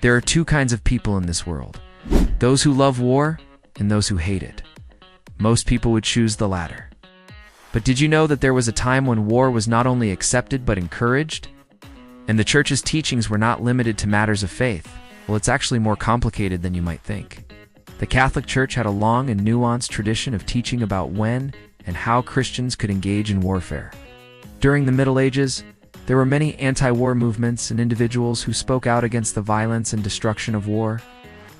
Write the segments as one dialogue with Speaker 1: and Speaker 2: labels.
Speaker 1: There are two kinds of people in this world: those who love war and those who hate it. Most people would choose the latter. But did you know that there was a time when war was not only accepted but encouraged? And the church's teachings were not limited to matters of faith. Well, it's actually more complicated than you might think. The Catholic Church had a long and nuanced tradition of teaching about when and how Christians could engage in warfare. During the Middle Ages, there were many anti-war movements and individuals who spoke out against the violence and destruction of war.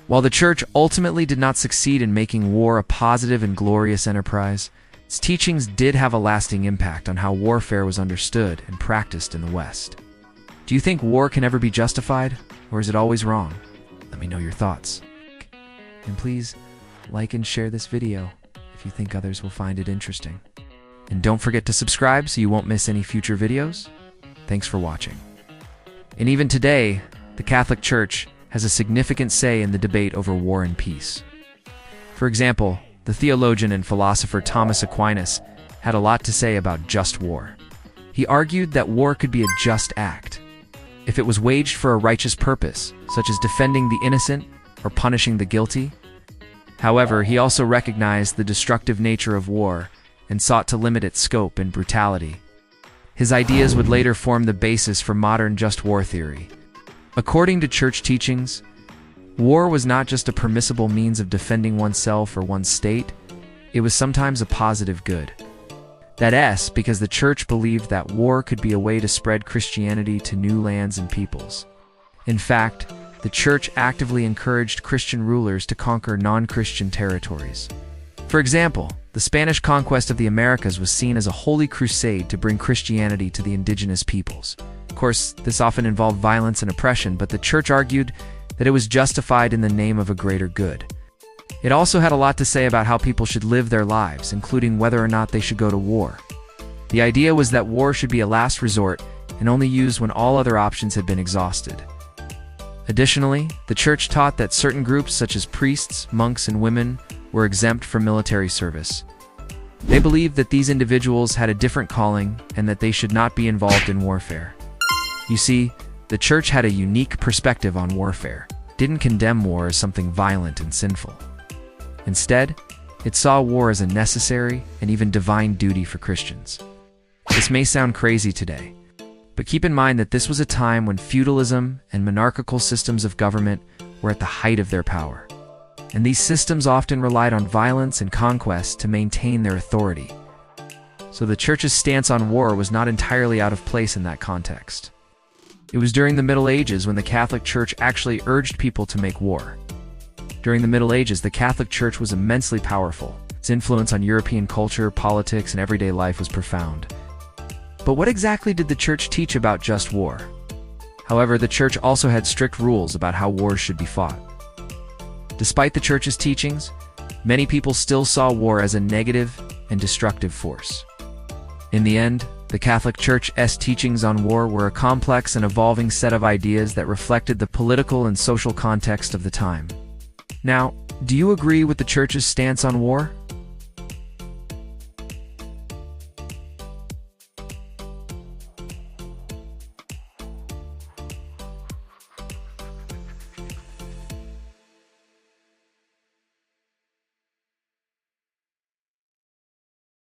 Speaker 1: While the Church ultimately did not succeed in making war a positive and glorious enterprise, its teachings did have a lasting impact on how warfare was understood and practiced in the West. Do you think war can ever be justified, or is it always wrong? Let me know your thoughts. And please, like and share this video if you think others will find it interesting. And don't forget to subscribe so you won't miss any future videos. Thanks for watching. And even today, the Catholic Church has a significant say in the debate over war and peace. For example, the theologian and philosopher Thomas Aquinas had a lot to say about just war. He argued that war could be a just act if it was waged for a righteous purpose, such as defending the innocent or punishing the guilty. However, he also recognized the destructive nature of war and sought to limit its scope and brutality. His ideas would later form the basis for modern just war theory. According to church teachings, war was not just a permissible means of defending oneself or one's state, it was sometimes a positive good. That's because the church believed that war could be a way to spread Christianity to new lands and peoples. In fact, the church actively encouraged Christian rulers to conquer non-Christian territories. For example, the Spanish conquest of the Americas was seen as a holy crusade to bring Christianity to the indigenous peoples. Of course, this often involved violence and oppression, but the church argued that it was justified in the name of a greater good. It also had a lot to say about how people should live their lives, including whether or not they should go to war. The idea was that war should be a last resort and only used when all other options had been exhausted. Additionally, the church taught that certain groups such as priests, monks, and women were exempt from military service. They believed that these individuals had a different calling and that they should not be involved in warfare. You see, the church had a unique perspective on warfare. It didn't condemn war as something violent and sinful. Instead, it saw war as a necessary and even divine duty for Christians. This may sound crazy today, but keep in mind that this was a time when feudalism and monarchical systems of government were at the height of their power. And these systems often relied on violence and conquest to maintain their authority. So the church's stance on war was not entirely out of place in that context. It was during the Middle Ages when the Catholic Church actually urged people to make war. During the Middle Ages, the Catholic Church was immensely powerful. Its influence on European culture, politics, and everyday life was profound. But what exactly did the church teach about just war? However, the church also had strict rules about how wars should be fought. Despite the church's teachings, many people still saw war as a negative and destructive force. In the end, the Catholic Church's teachings on war were a complex and evolving set of ideas that reflected the political and social context of the time. Now, do you agree with the church's stance on war?